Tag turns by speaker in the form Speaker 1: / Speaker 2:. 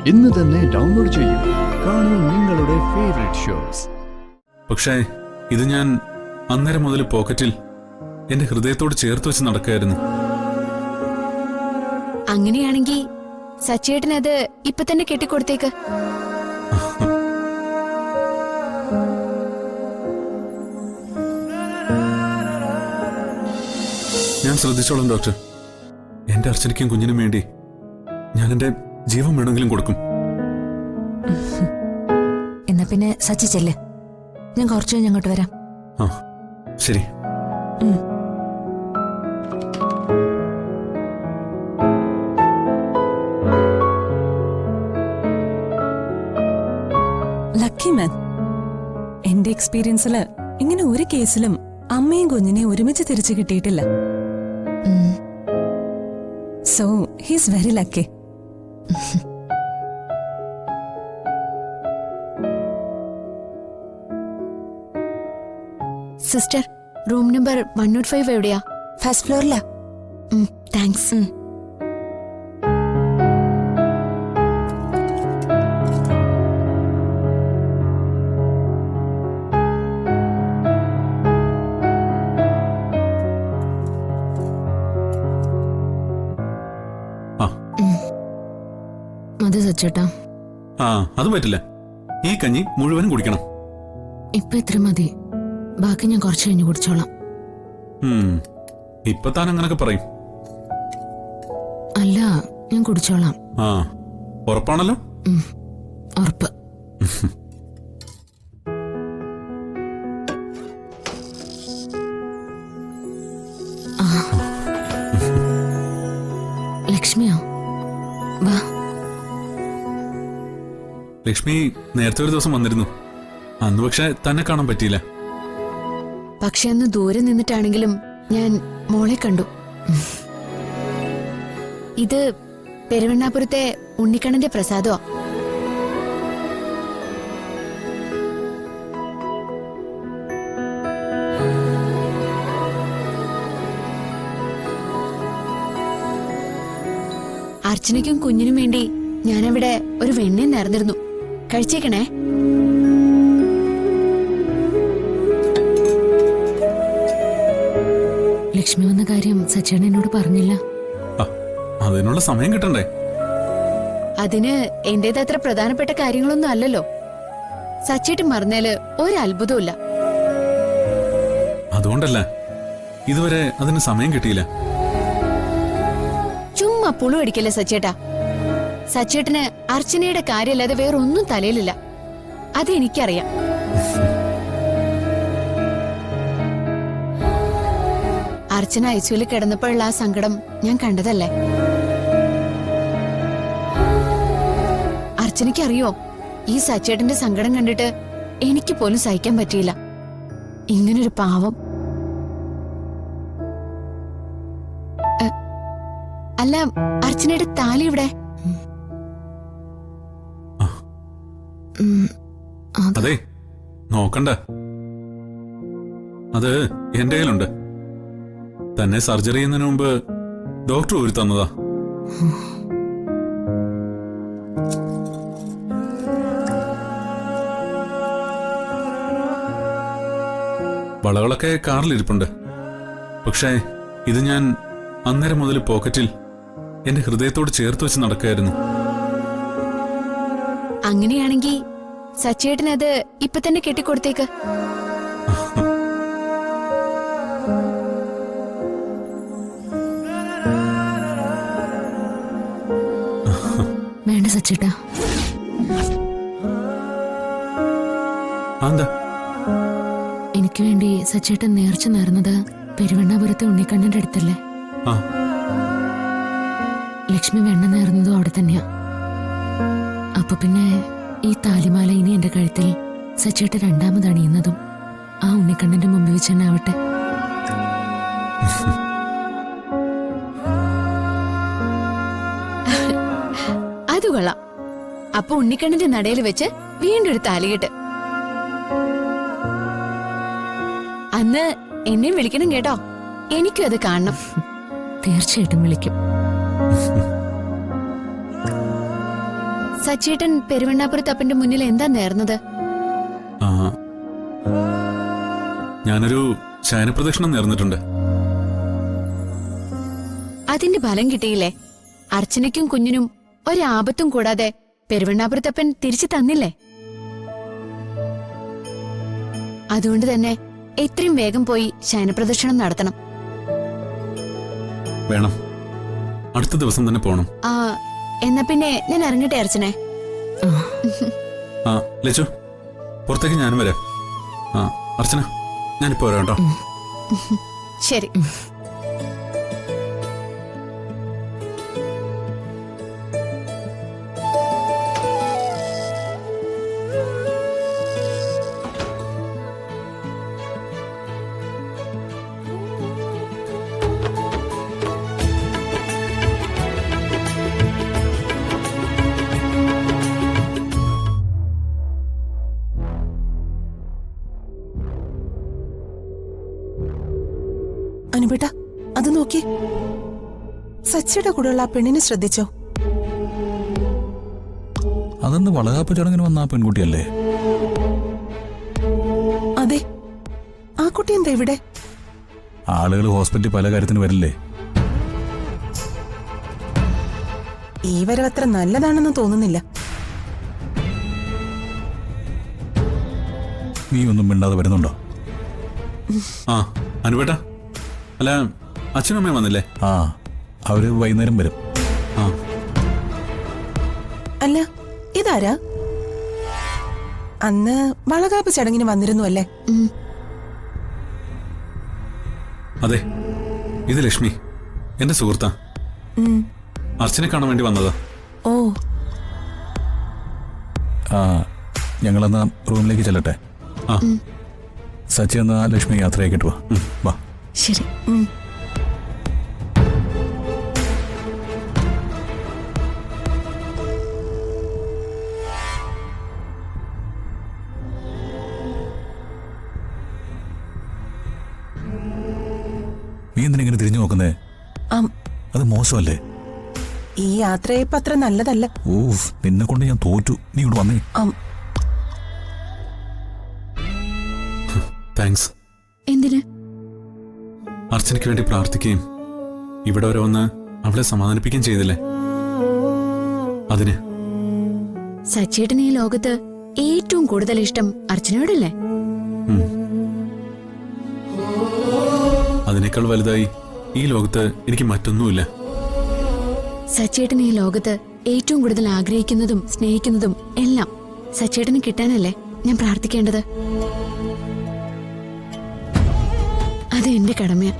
Speaker 1: ഇന്ന് തന്നെ ഡൗൺലോഡ് ചെയ്യൂ. കാണൂ നിങ്ങളുടെ ഫേവറേറ്റ് ഷോസ്.
Speaker 2: പക്ഷേ ഇത് ഞാൻ അന്നേരം മുതൽ പോക്കറ്റിൽ എന്റെ ഹൃദയത്തോട് ചേർത്ത് വെച്ച് നടക്കായിരുന്നു.
Speaker 3: അങ്ങനെയാണെങ്കിൽ സച്ചേട്ടനത് ഇപ്പൊ തന്നെ കെട്ടിക്കൊടുത്തേക്ക്.
Speaker 2: ഞാൻ ശ്രദ്ധിച്ചോളാം ഡോക്ടർ. എന്റെ അർച്ചനയ്ക്കും കുഞ്ഞിനും വേണ്ടി ഞാൻ എന്റെ ജീവൻ വേണമെങ്കിലും കൊടുക്കും.
Speaker 4: എന്നാ പിന്നെ സച്ചി ചെല്ല്, ഞാൻ കുറച്ചു കഴിഞ്ഞ് അങ്ങോട്ട് വരാം.
Speaker 2: ആ ശരി.
Speaker 5: Lucky man. എന്റെ എക്സ്പീരിയൻസില് ഇങ്ങനെ ഒരു കേസിലും അമ്മയും കുഞ്ഞിനെ ഒരുമിച്ച് തിരിച്ചു കിട്ടിയിട്ടില്ല. So he's very lucky.
Speaker 3: Sister, room number 105 എവിടെയാ?
Speaker 4: ഫസ്റ്റ് ഫ്ലോറിലാ.
Speaker 3: താങ്ക്സ്.
Speaker 4: അത് സച്ചേട്ടാ,
Speaker 2: ആ അത് പറ്റില്ല. ഈ കഞ്ഞി മുഴുവനും കുടിക്കണം.
Speaker 4: ഇപ്പൊ ഇത്ര മതി, ബാക്കി ഞാൻ കുറച്ച് കഴിഞ്ഞ് കുടിച്ചോളാം.
Speaker 2: ഇപ്പൊ താൻ അങ്ങനൊക്കെ പറയും.
Speaker 4: അല്ല, ഞാൻ കുടിച്ചോളാം.
Speaker 2: ആ ഉറപ്പാണല്ലോ?
Speaker 4: ഉറപ്പ്. ലക്ഷ്മിയോ? വാ.
Speaker 2: ലക്ഷ്മി നേരത്തെ ഒരു ദിവസം വന്നിരുന്നു. അന്ന് പക്ഷെ തന്നെ കാണാൻ പറ്റിയില്ല.
Speaker 3: പക്ഷെ അന്ന് ദൂരെ നിന്നിട്ടാണെങ്കിലും ഞാൻ മോളെ കണ്ടു. ഇത് പെരുവണ്ണാപുരത്തെ ഉണ്ണിക്കണ്ണന്റെ പ്രസാദോ? അർച്ചനയ്ക്കും കുഞ്ഞിനും വേണ്ടി ഞാനവിടെ ഒരു വെണ്ണ നേർന്നിരുന്നു. കഴിച്ചേക്കണേ.
Speaker 4: ലക്ഷ്മി വന്ന കാര്യം സച്ചേട്ടൻ എന്നോട് പറഞ്ഞില്ല.
Speaker 2: അതിനുള്ള സമയം കിട്ടണ്ടേ?
Speaker 3: അതിന് എന്റേതത്ര പ്രധാനപ്പെട്ട കാര്യങ്ങളൊന്നും അല്ലല്ലോ. സച്ചേട്ടൻ മറന്നേല് ഒരു അത്ഭുതമില്ല.
Speaker 2: അതുകൊണ്ടല്ല, ഇതുവരെ അതിന് സമയം കിട്ടിയില്ല.
Speaker 3: ചുമ്മാ പുളു അടിക്കല്ലേ സച്ചേട്ടാ. സച്ചേട്ടന് അർച്ചനയുടെ കാര്യമല്ലാതെ വേറൊന്നും തലയിലില്ല. അതെനിക്കറിയാം. അർച്ചന ഐസിയുവിൽ കിടന്നപ്പോഴുള്ള ആ സങ്കടം ഞാൻ കണ്ടതല്ലേ. അർച്ചനയ്ക്കറിയോ, ഈ സച്ചേട്ടന്റെ സങ്കടം കണ്ടിട്ട് എനിക്ക് പോലും സഹിക്കാൻ പറ്റിയില്ല. ഇങ്ങനൊരു പാവം. അല്ല, അർച്ചനയുടെ താലി ഇവിടെ?
Speaker 2: അതെ, നോക്കണ്ട. അത് എന്റെ കയ്യിലുണ്ട്. തന്നെ സർജറി ചെയ്യുന്നതിന് മുമ്പ് ഡോക്ടർ ഊരി തന്നതാ. വളകളൊക്കെ കാറിലിരിപ്പുണ്ട്. പക്ഷേ ഇത് ഞാൻ അന്നേരം മുതൽ പോക്കറ്റിൽ എന്റെ ഹൃദയത്തോട് ചേർത്ത് വെച്ച് നടക്കായിരുന്നു.
Speaker 3: അങ്ങനെയാണെങ്കിൽ സച്ചേട്ടനത് ഇപ്പൊ തന്നെ കെട്ടിക്കൊടുത്തേക്ക്.
Speaker 4: വേണ്ട സച്ചേട്ടാ. എനിക്ക് വേണ്ടി സച്ചേട്ടൻ നേർച്ച നേർന്നത് പെരുവണ്ണാപുരത്തെ ഉണ്ണിക്കണ്ണന്റെ അടുത്തല്ലേ? ലക്ഷ്മി വെണ്ണ നേർന്നതും അവിടെ തന്നെയാ. അപ്പൊ പിന്നെ ഈ താലിമാല ഇനി എന്റെ കഴുത്തിൽ സച്ചേട്ടൻ രണ്ടാമത് അണിയുന്നതും ആ ഉണ്ണിക്കണ്ണന്റെ മുമ്പിൽ വെച്ച് തന്നെ ആവട്ടെ.
Speaker 3: അത് കൊള്ളാം. അപ്പൊ ഉണ്ണിക്കണ്ണന്റെ നടയിൽ വെച്ച് വീണ്ടും ഒരു താലികെട്ട്. അന്ന് എന്നെയും വിളിക്കണം കേട്ടോ. എനിക്കും അത് കാണണം.
Speaker 4: തീർച്ചയായിട്ടും വിളിക്കും.
Speaker 3: സച്ചേട്ടൻ പെരുവണ്ണാപുരത്തപ്പന്റെ മുന്നിൽ എന്താ നേർന്നത്?
Speaker 2: ആ, ഞാനൊരു ശയനപ്രദക്ഷിണം നേർന്നിട്ടുണ്ട്.
Speaker 3: അതിന്റെ ഫലം കിട്ടിയില്ലേ? അർച്ചനയ്ക്കും കുഞ്ഞിനും ഒരാപത്തും കൂടാതെ പെരുവണ്ണാപുരത്തപ്പൻ തിരിച്ചു തന്നില്ലേ? അതുകൊണ്ട് തന്നെ എത്രയും വേഗം പോയി ശയനപ്രദക്ഷിണം നടത്തണം.
Speaker 2: വേണം, അടുത്ത ദിവസം തന്നെ പോണം.
Speaker 3: ആ, എന്നാ പിന്നെ ഞാൻ ഇറങ്ങട്ടെ അർച്ചനെ.
Speaker 2: ആ ലച്ചു, പുറത്തേക്ക് ഞാനും വരാം. ആ അർച്ചന, ഞാനിപ്പോ വരാം കേട്ടോ.
Speaker 3: ശരി.
Speaker 5: അനുപേട്ട, അത് നോക്കി. സച്ചിയുടെ കൂടെയുള്ള ആ പെണ്ണിനെ ശ്രദ്ധിച്ചോ?
Speaker 1: അതെന്ത് വളകാപ്പ് ചടങ്ങിന് വന്ന ആ പെൺകുട്ടിയല്ലേ?
Speaker 5: അതെ, ആ കുട്ടി എന്താ ഇവിടെ?
Speaker 1: ആളുകൾ ഹോസ്പിറ്റലിൽ പല കാര്യത്തിന് വരില്ലേ?
Speaker 5: ഈ വരവത്ര നല്ലതാണെന്ന് തോന്നുന്നില്ല.
Speaker 1: നീ ഒന്നും മിണ്ടാതെ വരുന്നുണ്ടോ?
Speaker 2: ആ അനുപേട്ട, അല്ല അച്ഛനും അമ്മയും വന്നില്ലേ?
Speaker 1: ആ, അവര് വൈകുന്നേരം വരും.
Speaker 2: ആ
Speaker 5: അല്ല, ഇതാരാ? അന്ന് വളകാപ്പ് ചടങ്ങിന് വന്നിരുന്നു അല്ലേ?
Speaker 2: അതെ, ഇത് ലക്ഷ്മി, എന്റെ സുഹൃത്താ. അർച്ചനെ കാണാൻ വേണ്ടി വന്നതാ.
Speaker 5: ഓ,
Speaker 1: ആ, ഞങ്ങളെന്നാ റൂമിലേക്ക് ചെല്ലട്ടെ.
Speaker 2: ആ
Speaker 1: സച്ചി എന്നാ ലക്ഷ്മി യാത്രയാക്കിട്ട് വാ. വാ.
Speaker 3: ശരി.
Speaker 1: നീ എന്തിനിങ്ങനെ തിരിഞ്ഞു നോക്കുന്നേ?
Speaker 5: ആം,
Speaker 1: അത് മോശമല്ലേ?
Speaker 5: ഈ യാത്രയപ്പ് അത്ര നല്ലതല്ല.
Speaker 1: ഓഫ്, നിന്നെ കൊണ്ട് ഞാൻ തോറ്റു. നീ ഇവിടെ വന്നേ.
Speaker 5: ആം,
Speaker 2: താങ്ക്സ്.
Speaker 3: എന്തിന്?
Speaker 2: അർച്ചനയ്ക്ക് വേണ്ടി പ്രാർത്ഥിക്കുകയും ഇവിടെ വരെ വന്ന് അവളെ സമാധാനിപ്പിക്കുകയും ചെയ്തില്ലേ, അതിന്.
Speaker 3: സച്ചേട്ടൻ ഈ ലോകത്ത് ഏറ്റവും കൂടുതൽ ഇഷ്ടം അർച്ചനയോടല്ലേ?
Speaker 2: അതിനേക്കാൾ വലുതായി ഈ ലോകത്ത് എനിക്ക് മറ്റൊന്നുമില്ല.
Speaker 3: സച്ചേട്ടൻ ഈ ലോകത്ത് ഏറ്റവും കൂടുതൽ ആഗ്രഹിക്കുന്നതും സ്നേഹിക്കുന്നതും എല്ലാം സച്ചേട്ടന് കിട്ടാനല്ലേ ഞാൻ പ്രാർത്ഥിക്കേണ്ടത്? അത് എന്റെ കടമയാ.